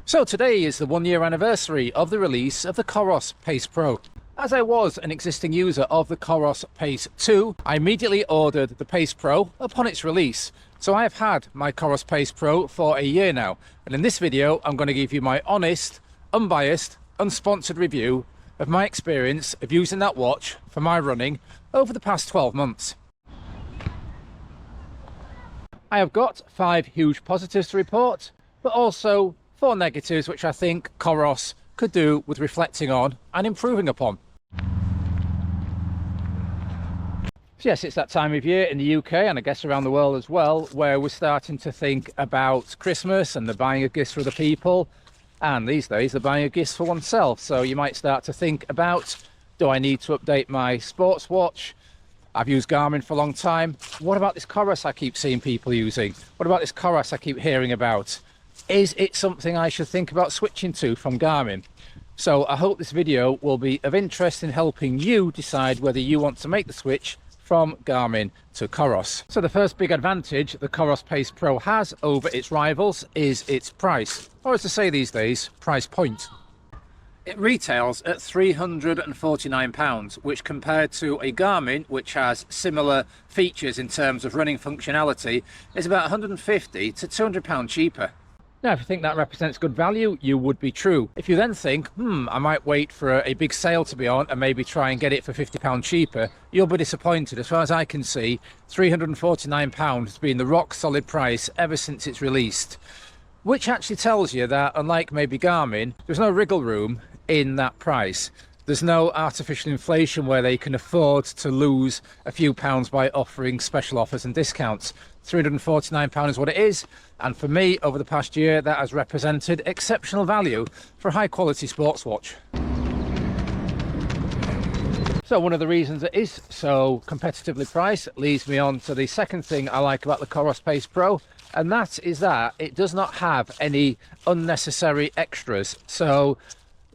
So today is the 1-year anniversary of the release of the Coros Pace Pro. As I was an existing user of the Coros Pace 2, I immediately ordered the Pace Pro upon its release. So I have had my Coros Pace Pro for a year now, and in this video I'm going to give you my honest, unbiased, unsponsored review of my experience of using that watch for my running over the past 12 months. I have got 5 huge positives to report, but also 4 negatives which I think Coros could do with reflecting on and improving upon. So yes, it's that time of year in the UK and I guess around the world as well, where we're starting to think about Christmas and the buying of gifts for other people, and these days the buying of gifts for oneself. So you might start to think about, do I need to update my sports watch? I've used Garmin for a long time. What about this Coros I keep seeing people using? What about this Coros I keep hearing about? Is it something I should think about switching to from Garmin? So I hope this video will be of interest in helping you decide whether you want to make the switch from Garmin to Coros. So the first big advantage the Coros Pace Pro has over its rivals is its price, or as they say these days, price point. It retails at £349, which compared to a Garmin, which has similar features in terms of running functionality, is about £150 to £200 cheaper. Now, if you think that represents good value, you would be true. If you then think, I might wait for a big sale to be on and maybe try and get it for £50 cheaper, you'll be disappointed. As far as I can see, £349 has been the rock solid price ever since it's released. Which actually tells you that, unlike maybe Garmin, there's no wriggle room in that price. There's no artificial inflation where they can afford to lose a few pounds by offering special offers and discounts. £349 is what it is, and for me over the past year that has represented exceptional value for a high quality sports watch. So one of the reasons it is so competitively priced leads me on to the second thing I like about the Coros Pace Pro, and that is that it does not have any unnecessary extras. So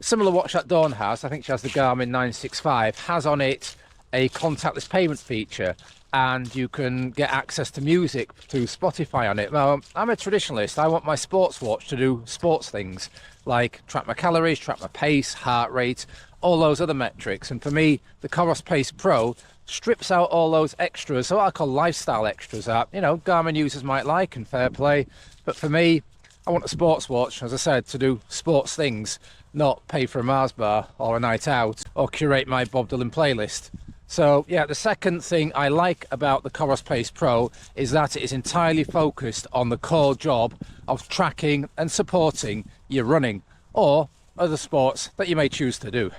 similar watch that Dawn has, I think she has the Garmin 965, has on it a contactless payment feature, and you can get access to music through Spotify on it. Now, I'm a traditionalist. I want my sports watch to do sports things like track my calories, track my pace, heart rate, all those other metrics. And for me, the Coros Pace Pro strips out all those extras, so what I call lifestyle extras that, Garmin users might like, and fair play. But for me, I want a sports watch, as I said, to do sports things, not pay for a Mars bar or a night out or curate my Bob Dylan playlist. So yeah, the second thing I like about the Coros Pace Pro is that it is entirely focused on the core job of tracking and supporting your running or other sports that you may choose to do.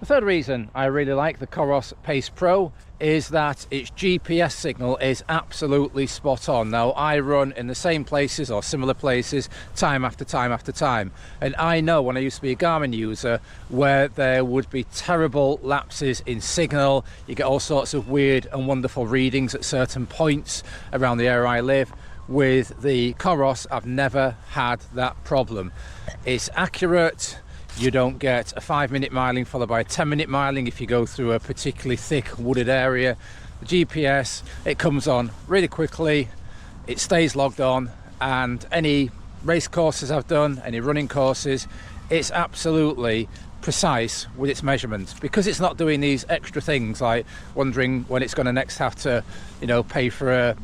The third reason I really like the Coros Pace Pro is that its GPS signal is absolutely spot on. Now, I run in the same places or similar places time after time after time, and I know when I used to be a Garmin user where there would be terrible lapses in signal. You get all sorts of weird and wonderful readings at certain points around the area I live. With the Coros, I've never had that problem. It's accurate. You don't get a 5-minute miling followed by a 10-minute miling if you go through a particularly thick wooded area. The GPS, it comes on really quickly, it stays logged on, and any race courses I've done, any running courses, it's absolutely precise with its measurements, because it's not doing these extra things like wondering when it's going to next have to, pay for a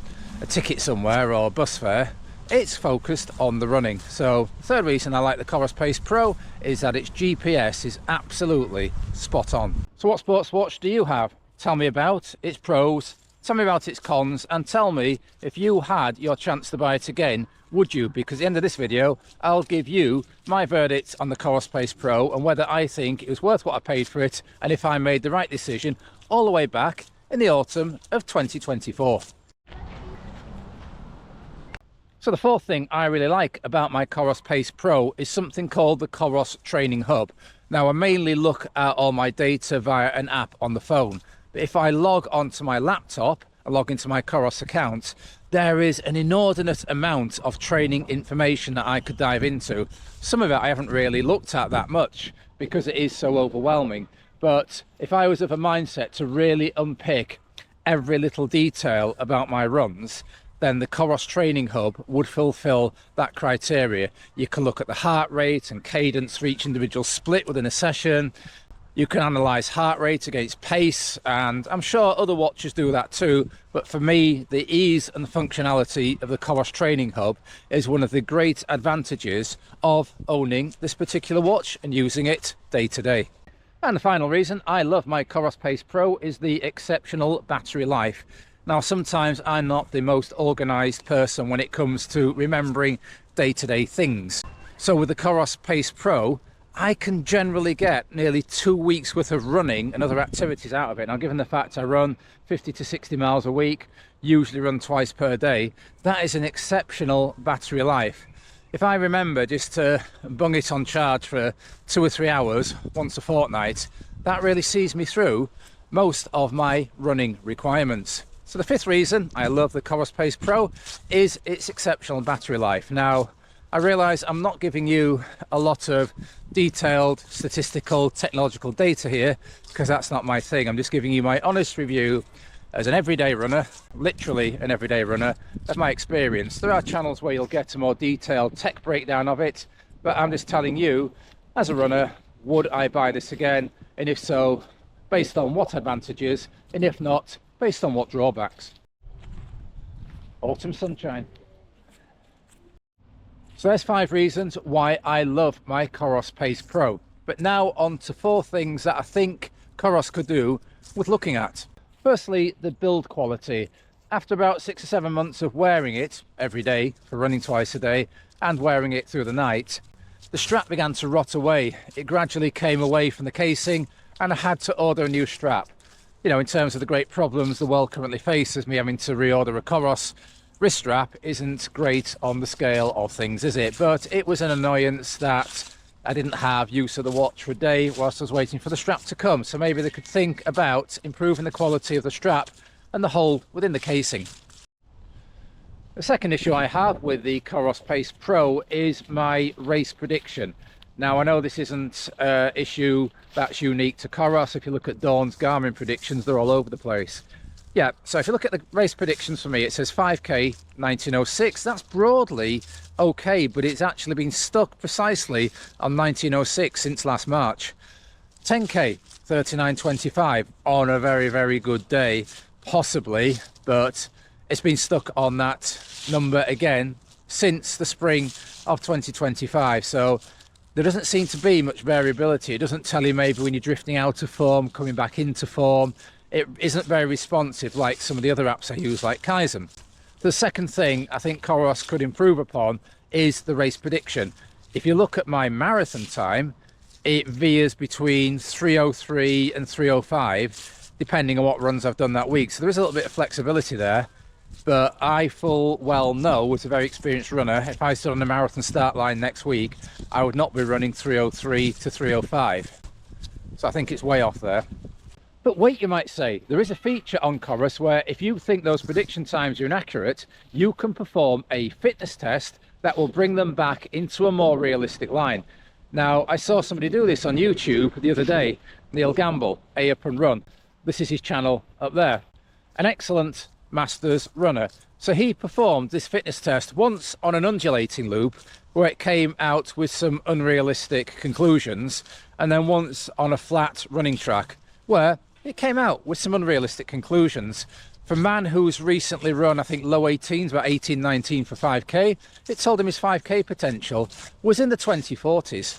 ticket somewhere or bus fare. It's focused on the running. So the third reason I like the Coros Pace Pro is that its GPS is absolutely spot on. So what sports watch do you have? Tell me about its pros, tell me about its cons, and tell me if you had your chance to buy it again, would you? Because at the end of this video I'll give you my verdict on the Coros Pace Pro and whether I think it was worth what I paid for it, and if I made the right decision all the way back in the autumn of 2024. So the fourth thing I really like about my Coros Pace Pro is something called the Coros Training Hub. Now, I mainly look at all my data via an app on the phone, but if I log onto my laptop and log into my Coros account, there is an inordinate amount of training information that I could dive into. Some of it I haven't really looked at that much because it is so overwhelming, but if I was of a mindset to really unpick every little detail about my runs, then the Coros Training Hub would fulfill that criteria. You can look at the heart rate and cadence for each individual split within a session. You can analyse heart rate against pace, and I'm sure other watches do that too, but for me, the ease and the functionality of the Coros Training Hub is one of the great advantages of owning this particular watch and using it day to day. And the final reason I love my Coros Pace Pro is the exceptional battery life. Now, sometimes I'm not the most organised person when it comes to remembering day-to-day things. So with the Coros Pace Pro, I can generally get nearly 2 weeks worth of running and other activities out of it. Now, given the fact I run 50 to 60 miles a week, usually run twice per day, that is an exceptional battery life. If I remember just to bung it on charge for 2 or 3 hours once a fortnight, that really sees me through most of my running requirements. So the fifth reason I love the Coros Pace Pro is its exceptional battery life. Now, I realise I'm not giving you a lot of detailed statistical technological data here, because that's not my thing. I'm just giving you my honest review as an everyday runner, literally an everyday runner, of my experience. There are channels where you'll get a more detailed tech breakdown of it, but I'm just telling you, as a runner, would I buy this again? And if so, based on what advantages? And if not, based on what drawbacks? Autumn sunshine. So there's 5 reasons why I love my Coros Pace Pro. But now on to 4 things that I think Coros could do with looking at. Firstly, the build quality. After about 6 or 7 months of wearing it every day for running twice a day and wearing it through the night, the strap began to rot away. It gradually came away from the casing and I had to order a new strap. You know, in terms of the great problems the world currently faces, me having to reorder a Coros wrist strap isn't great on the scale of things, is it? But it was an annoyance that I didn't have use of the watch for a day whilst I was waiting for the strap to come. So maybe they could think about improving the quality of the strap and the hole within the casing. The second issue I have with the Coros Pace Pro is my race prediction. Now, I know this isn't an issue that's unique to Coros. If you look at Dawn's Garmin predictions, they're all over the place. Yeah, so if you look at the race predictions for me, it says 5k 1906. That's broadly okay, but it's actually been stuck precisely on 1906 since last March. 10k 3925 on a very, very good day, possibly, but it's been stuck on that number again since the spring of 2025. So there doesn't seem to be much variability. It doesn't tell you maybe when you're drifting out of form, coming back into form. It isn't very responsive like some of the other apps I use, like Kaizen. The second thing I think Coros could improve upon is the race prediction. If you look at my marathon time, it veers between 3:03 and 3:05, depending on what runs I've done that week. So there is a little bit of flexibility there, but I full well know, as a very experienced runner, if I stood on the marathon start line next week, I would not be running 3:03 to 3:05. So I think it's way off there. But wait, you might say, there is a feature on Coros where if you think those prediction times are inaccurate, you can perform a fitness test that will bring them back into a more realistic line. Now, I saw somebody do this on YouTube the other day, Neil Gamble, A Up and Run. This is his channel up there. An excellent masters runner. So he performed this fitness test once on an undulating loop where it came out with some unrealistic conclusions, and then once on a flat running track where it came out with some unrealistic conclusions. For a man who's recently run, I think, low 18s, about 18, 19 for 5k, it told him his 5k potential was in the 2040s.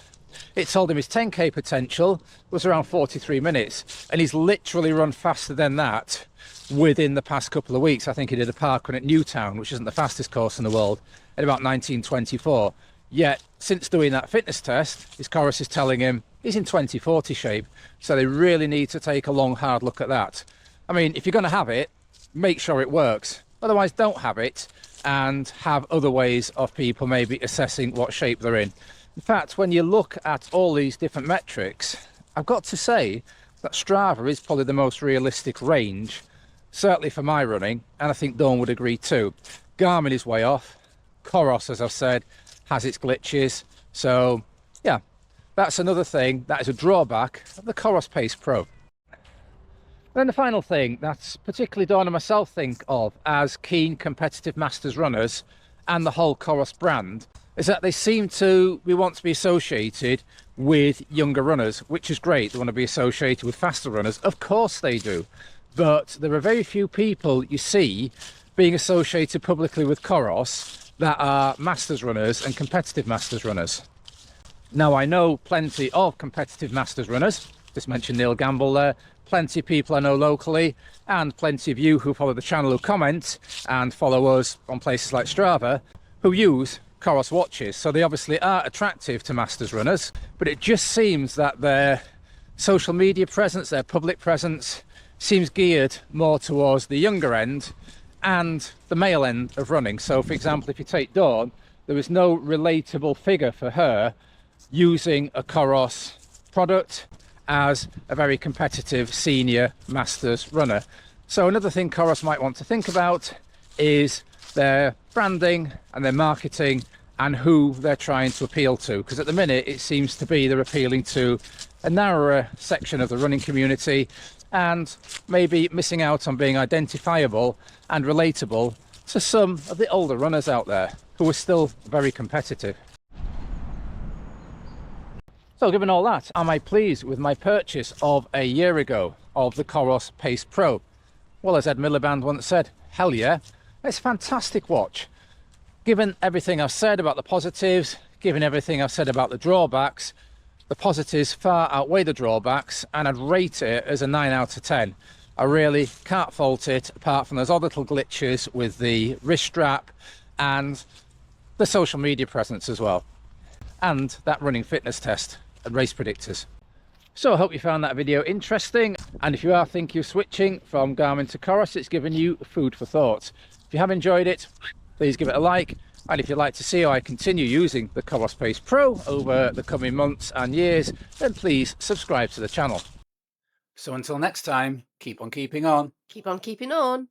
It told him his 10k potential was around 43 minutes, and he's literally run faster than that within the past couple of weeks. I think he did a park run at Newtown, which isn't the fastest course in the world, at about 19:24. Yet, since doing that fitness test, his Coros is telling him he's in 2040 shape. So they really need to take a long, hard look at that. I mean, if you're going to have it, make sure it works. Otherwise, don't have it and have other ways of people maybe assessing what shape they're in. In fact, when you look at all these different metrics, I've got to say that Strava is probably the most realistic range, certainly for my running, and I think Dawn would agree too. Garmin is way off. Coros, as I've said, has its glitches. So yeah, that's another thing that is a drawback of the Coros Pace Pro. Then the final thing that's particularly Dawn and myself think of as keen competitive masters runners and the whole Coros brand is that they seem to want to be associated with younger runners, which is great. They want to be associated with faster runners. Of course they do. But there are very few people you see being associated publicly with Coros that are masters runners and competitive masters runners. Now, I know plenty of competitive masters runners. Just mentioned Neil Gamble there. Plenty of people I know locally, and plenty of you who follow the channel who comment and follow us on places like Strava who use Coros watches. So they obviously are attractive to masters runners, but it just seems that their social media presence, their public presence, seems geared more towards the younger end and the male end of running. So for example, if you take Dawn, there is no relatable figure for her using a Coros product as a very competitive senior masters runner. So another thing Coros might want to think about is their branding and their marketing and who they're trying to appeal to, because at the minute it seems to be they're appealing to a narrower section of the running community and maybe missing out on being identifiable and relatable to some of the older runners out there who are still very competitive. So given all that, am I pleased with my purchase of a year ago of the Coros Pace Pro? Well, as Ed Miliband once said, hell yeah, it's a fantastic watch. Given everything I've said about the positives, given everything I've said about the drawbacks, the positives far outweigh the drawbacks, and I'd rate it as a 9 out of 10. I really can't fault it, apart from those odd little glitches with the wrist strap and the social media presence as well, and that running fitness test and race predictors. So I hope you found that video interesting, and if you are thinking of switching from Garmin to Coros, it's given you food for thought. If you have enjoyed it, please give it a like, and if you'd like to see how I continue using the Coros Pace Pro over the coming months and years, then please subscribe to the channel. So until next time, keep on keeping on. Keep on keeping on.